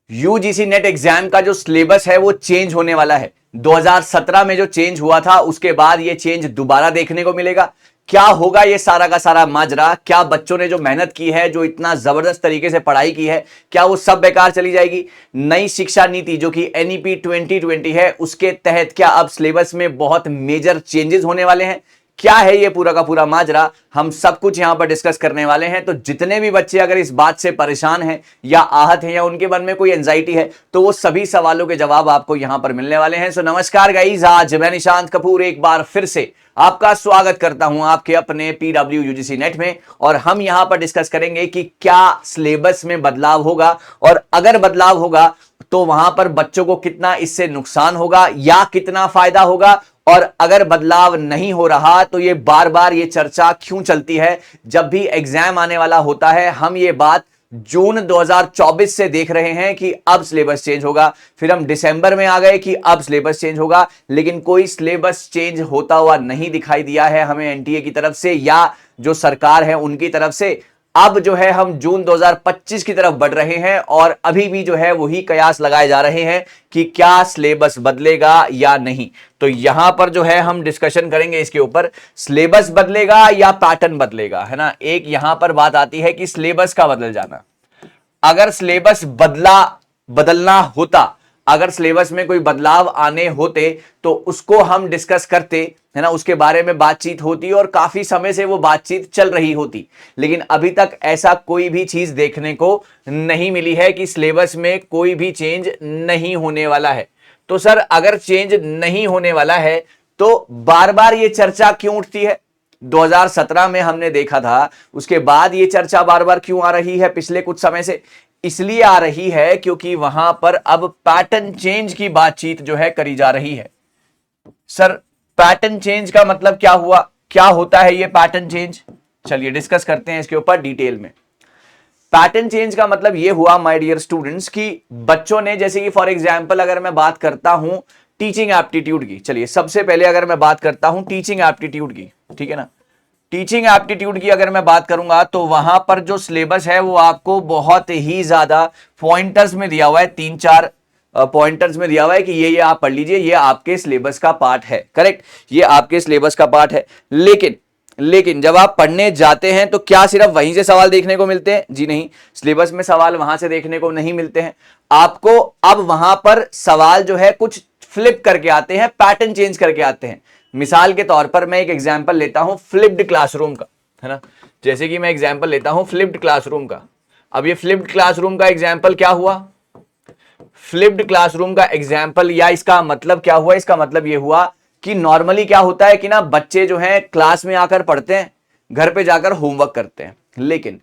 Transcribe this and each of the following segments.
UGC net exam का जो syllabus है वो चेंज होने वाला है। 2017 में जो चेंज हुआ था उसके बाद ये चेंज दोबारा देखने को मिलेगा। क्या होगा ये सारा का सारा माजरा? क्या बच्चों ने जो मेहनत की है, जो इतना जबरदस्त तरीके से पढ़ाई की है, क्या वो सब बेकार चली जाएगी? नई शिक्षा नीति जो कि एनईपी 2020 है, उसके तहत क्या अब सिलेबस में बहुत मेजर चेंजेस होने वाले हैं? क्या है ये पूरा का पूरा माजरा, हम सब कुछ यहां पर डिस्कस करने वाले हैं। तो जितने भी बच्चे अगर इस बात से परेशान हैं या आहत हैं या उनके मन में कोई एंजाइटी है, तो वो सभी सवालों के जवाब आपको यहां पर मिलने वाले हैं। सो नमस्कार गाइस, आज मैं निशांत कपूर एक बार फिर से आपका स्वागत करता हूं आपके अपने पीडब्ल्यू यूजीसी नेट में, और हम यहां पर डिस्कस करेंगे कि क्या सिलेबस में बदलाव होगा, और अगर बदलाव होगा तो वहां पर बच्चों को कितना इससे नुकसान होगा या कितना फायदा होगा, और अगर बदलाव नहीं हो रहा तो ये बार बार ये चर्चा क्यों चलती है। जब भी एग्जाम आने वाला होता है हम ये बात जून 2024 से देख रहे हैं कि अब सिलेबस चेंज होगा, फिर हम दिसंबर में आ गए कि अब सिलेबस चेंज होगा, लेकिन कोई सिलेबस चेंज होता हुआ नहीं दिखाई दिया है हमें एनटीए की तरफ से या जो सरकार है उनकी तरफ से। अब जो है हम जून 2025 की तरफ बढ़ रहे हैं और अभी भी जो है वही कयास लगाए जा रहे हैं कि क्या सिलेबस बदलेगा या नहीं। तो यहां पर जो है हम डिस्कशन करेंगे इसके ऊपर, सिलेबस बदलेगा या पैटर्न बदलेगा, है ना। एक यहां पर बात आती है कि सिलेबस का बदल जाना। अगर सिलेबस बदलना होता, अगर सिलेबस में कोई बदलाव आने होते तो उसको हम डिस्कस करते, है ना, उसके बारे में बातचीत होती और काफी समय से वो बातचीत चल रही होती। लेकिन अभी तक ऐसा कोई भी चीज देखने को नहीं मिली है कि सिलेबस में कोई भी चेंज नहीं होने वाला है। तो सर अगर चेंज नहीं होने वाला है तो बार बार ये चर्चा क्यों उठती है? 2017 में हमने देखा था, उसके बाद ये चर्चा बार बार क्यों आ रही है पिछले कुछ समय से? इसलिए आ रही है क्योंकि वहां पर अब पैटर्न चेंज की बातचीत जो है करी जा रही है। सर पैटर्न चेंज का मतलब क्या हुआ, क्या होता है ये पैटर्न चेंज? चलिए डिस्कस करते हैं इसके ऊपर डिटेल में। पैटर्न चेंज का मतलब ये हुआ माय डियर स्टूडेंट्स कि बच्चों ने, जैसे कि फॉर एग्जांपल अगर मैं बात करता हूं टीचिंग एप्टीट्यूड की, चलिए सबसे पहले अगर मैं बात करता हूं टीचिंग एप्टीट्यूड की, ठीक है ना, टीचिंग एप्टीट्यूड की अगर मैं बात करूंगा तो वहां पर जो सिलेबस है वो आपको बहुत ही ज्यादा पॉइंटर्स में दिया हुआ है, 3-4 पॉइंटर्स में दिया हुआ है कि ये आप पढ़ लीजिए, ये आपके सिलेबस का पार्ट है। करेक्ट, ये आपके सिलेबस का पार्ट है। लेकिन जब आप पढ़ने जाते हैं तो क्या सिर्फ वहीं से सवाल देखने को मिलते हैं? जी नहीं, सिलेबस में सवाल वहां से देखने को नहीं मिलते हैं। आपको अब वहां पर सवाल जो है कुछ फ्लिप करके आते हैं, पैटर्न चेंज करके आते हैं। मिसाल के तौर पर मैं एक एग्जांपल लेता हूं फ्लिप्ड क्लासरूम का, है ना। जैसे कि मैं एग्जांपल लेता हूं फ्लिप्ड क्लासरूम का। अब ये फ्लिप्ड क्लासरूम का एग्जांपल क्या हुआ? फ्लिप्ड क्लासरूम का एग्जांपल या इसका मतलब क्या हुआ? इसका मतलब ये हुआ कि नॉर्मली क्या होता है कि ना, बच्चे जो हैं क्लास में आकर पढ़ते हैं, घर पे जाकर होमवर्क करते हैं। लेकिन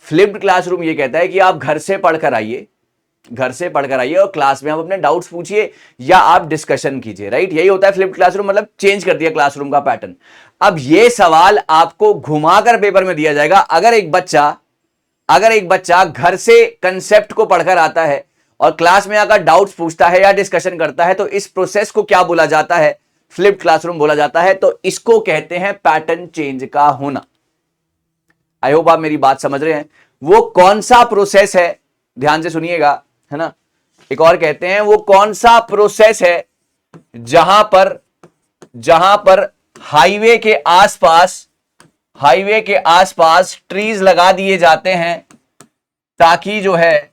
फ्लिप्ड क्लासरूम ये कहता है कि आप घर से पढ़कर आइए, घर से पढ़कर आइए और क्लास में आप अपने डाउट्स पूछिए या आप डिस्कशन कीजिए। राइट, यही होता है फ्लिप्ड क्लासरूम, मतलब चेंज कर दिया क्लासरूम का पैटर्न। अब ये सवाल आपको घुमाकर पेपर में दिया जाएगा। अगर एक बच्चा घर से कंसेप्ट को पढ़कर आता है और क्लास में आकर डाउट्स पूछता है या डिस्कशन करता है तो इस प्रोसेस को क्या बोला जाता है? फ्लिप्ड क्लासरूम बोला जाता है। तो इसको कहते हैं पैटर्न चेंज का होना। आई होप आप मेरी बात समझ रहे हैं। वो कौन सा प्रोसेस है, ध्यान से सुनिएगा, है ना। एक और कहते हैं वो कौन सा प्रोसेस है जहां पर हाईवे के आसपास ट्रीज लगा दिए जाते हैं, ताकि जो है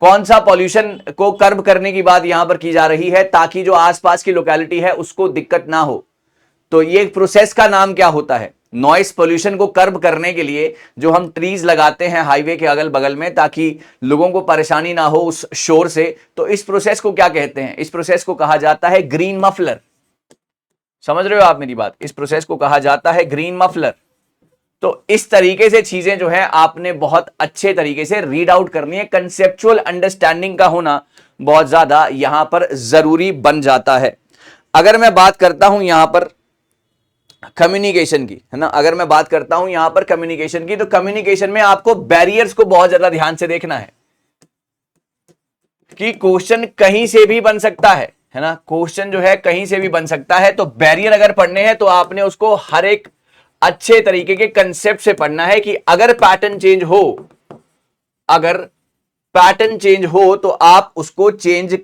कौन सा पॉल्यूशन को कर्ब करने की बात यहां पर की जा रही है, ताकि जो आसपास की लोकेलिटी है उसको दिक्कत ना हो। तो ये प्रोसेस का नाम क्या होता है? नॉइस पोल्यूशन को कर्ब करने के लिए जो हम ट्रीज लगाते हैं हाईवे के अगल बगल में, ताकि लोगों को परेशानी ना हो उस शोर से, तो इस प्रोसेस को क्या कहते हैं? इस प्रोसेस को कहा जाता है ग्रीन मफलर। समझ रहे हो आप मेरी बात? इस प्रोसेस को कहा जाता है ग्रीन मफलर। तो इस तरीके से चीजें जो है आपने बहुत अच्छे तरीके से रीड आउट करनी है। कंसेप्चुअल अंडरस्टैंडिंग का होना बहुत ज्यादा यहां पर जरूरी बन जाता है। अगर मैं बात करता हूं यहां पर कम्युनिकेशन की, है ना, अगर मैं बात करता हूं यहां पर कम्युनिकेशन की, तो कम्युनिकेशन में आपको बैरियर्स को बहुत ज्यादा ध्यान से देखना है कि क्वेश्चन कहीं से भी बन सकता है ना, क्वेश्चन जो है कहीं से भी बन सकता है। तो बैरियर अगर पढ़ने हैं तो आपने उसको हर एक अच्छे तरीके के कंसेप्ट से पढ़ना है कि अगर पैटर्न चेंज हो, अगर पैटर्न चेंज हो तो आप उसको चेंज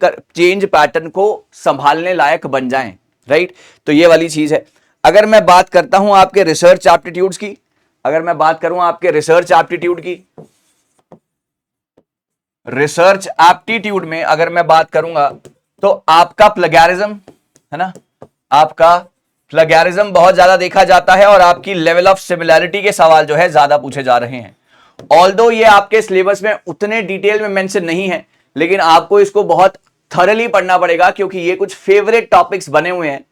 पैटर्न को संभालने लायक बन जाएं, राइट। तो ये वाली चीज है। अगर मैं बात करता हूं आपके रिसर्च एप्टीट्यूड्स की, अगर मैं बात करूं आपके रिसर्च एप्टीट्यूड की, रिसर्च एप्टीट्यूड में अगर मैं बात करूंगा तो आपका प्लगैरिज्म है ना, आपका प्लगैरिज्म बहुत ज्यादा देखा जाता है और आपकी लेवल ऑफ सिमिलैरिटी के सवाल जो है ज्यादा पूछे जा रहे हैं। ऑल्दो ये आपके सिलेबस में उतने डिटेल में मेंशन नहीं है, लेकिन आपको इसको बहुत थरली पढ़ना पड़ेगा क्योंकि ये कुछ फेवरेट टॉपिक्स बने हुए हैं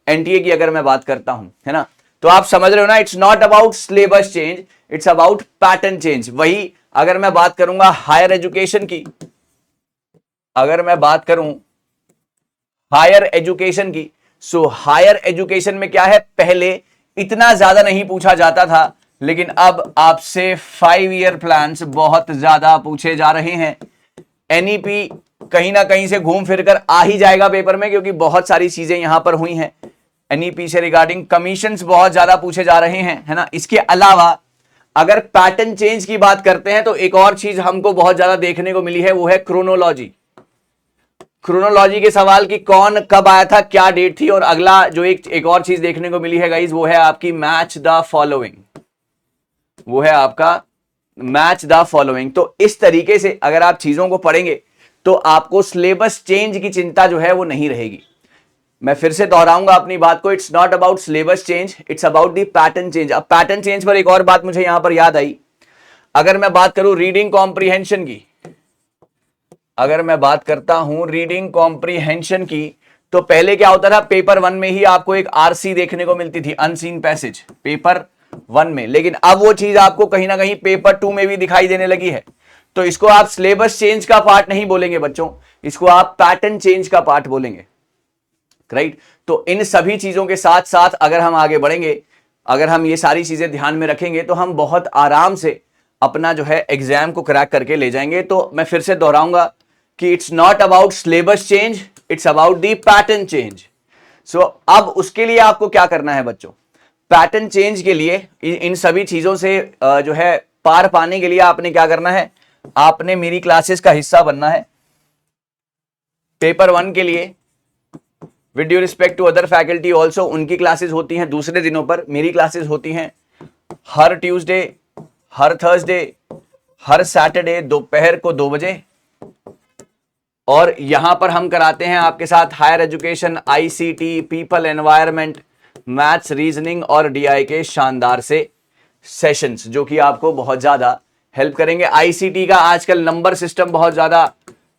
एनटीए की अगर मैं बात करता हूं, है ना। तो आप समझ रहे हो ना, it's not about syllabus change, it's about pattern change. वही अगर मैं बात करूंगा हायर एजुकेशन की, अगर मैं बात करूं हायर एजुकेशन की, सो हायर एजुकेशन में क्या है, पहले इतना ज्यादा नहीं पूछा जाता था, लेकिन अब आपसे 5 ईयर प्लान्स बहुत ज्यादा पूछे जा रहे हैं। एनईपी कहीं ना कहीं से घूम फिर कर आ ही जाएगा पेपर में, क्योंकि बहुत सारी चीजें यहां पर हुई हैं। एनईपी से रिगार्डिंग कमीशंस बहुत ज्यादा पूछे जा रहे हैं, है ना। इसके अलावा अगर पैटर्न चेंज की बात करते हैं तो एक और चीज हमको बहुत ज्यादा देखने को मिली है, वो है क्रोनोलॉजी। क्रोनोलॉजी के सवाल की कौन कब आया था, क्या डेट थी। और अगला जो एक और चीज देखने को मिली है गाइज, वो है आपकी मैच द फॉलोइंग, वो है आपका मैच द फॉलोइंग। तो इस तरीके से अगर आप चीजों को पढ़ेंगे तो आपको सिलेबस चेंज की चिंता जो है वो नहीं रहेगी। मैं फिर से दोहराऊंगा अपनी बात को, it's not about syllabus change, it's about the pattern change. अब पैटर्न चेंज पर एक और बात मुझे यहां पर याद आई, अगर मैं बात करूं रीडिंग कॉम्प्रीहेंशन की, अगर मैं बात करता हूं रीडिंग कॉम्प्रीहेंशन की, तो पहले क्या होता था, पेपर 1 में ही आपको एक आरसी देखने को मिलती थी, अनसीन पैसेज, पेपर 1 में। लेकिन अब वो चीज आपको कहीं ना कहीं पेपर 2 में भी दिखाई देने लगी है। तो इसको आप सिलेबस चेंज का पार्ट नहीं बोलेंगे बच्चों, इसको आप पैटर्न चेंज का पार्ट बोलेंगे, राइट। तो इन सभी चीजों के साथ साथ अगर हम आगे बढ़ेंगे, अगर हम ये सारी चीजें ध्यान में रखेंगे तो हम बहुत आराम से अपना जो है एग्जाम को क्रैक करके ले जाएंगे। तो मैं फिर से दोहराऊंगा कि it's not about syllabus change, it's about the pattern change. So अब उसके लिए आपको क्या करना है बच्चों, पैटर्न चेंज के लिए इन सभी चीजों से जो है पार पाने के लिए आपने क्या करना है, आपने मेरी क्लासेस का हिस्सा बनना है। पेपर 1 के लिए with due respect to other faculty also, उनकी क्लासेस होती हैं दूसरे दिनों पर, मेरी क्लासेस होती हैं हर ट्यूसडे, हर थर्सडे, हर सैटरडे दोपहर को 2 बजे। और यहां पर हम कराते हैं आपके साथ higher education, ICT, people environment, maths, reasoning और डीआई के शानदार से सेशंस, जो कि आपको बहुत ज्यादा हेल्प करेंगे। आईसीटी का आजकल नंबर सिस्टम बहुत ज्यादा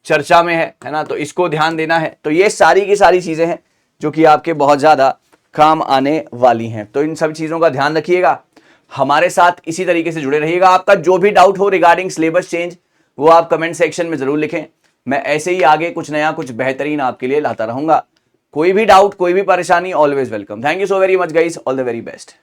चर्चा में है ना, तो इसको ध्यान देना है। तो ये सारी की सारी चीजें हैं जो कि आपके बहुत ज्यादा काम आने वाली हैं। तो इन सब चीजों का ध्यान रखिएगा, हमारे साथ इसी तरीके से जुड़े रहिएगा। आपका जो भी डाउट हो रिगार्डिंग सिलेबस चेंज, वो आप कमेंट सेक्शन में जरूर लिखें। मैं ऐसे ही आगे कुछ नया, कुछ बेहतरीन आपके लिए लाता रहूंगा। कोई भी डाउट, कोई भी परेशानी, always welcome. Thank you so very much guys, all the very best.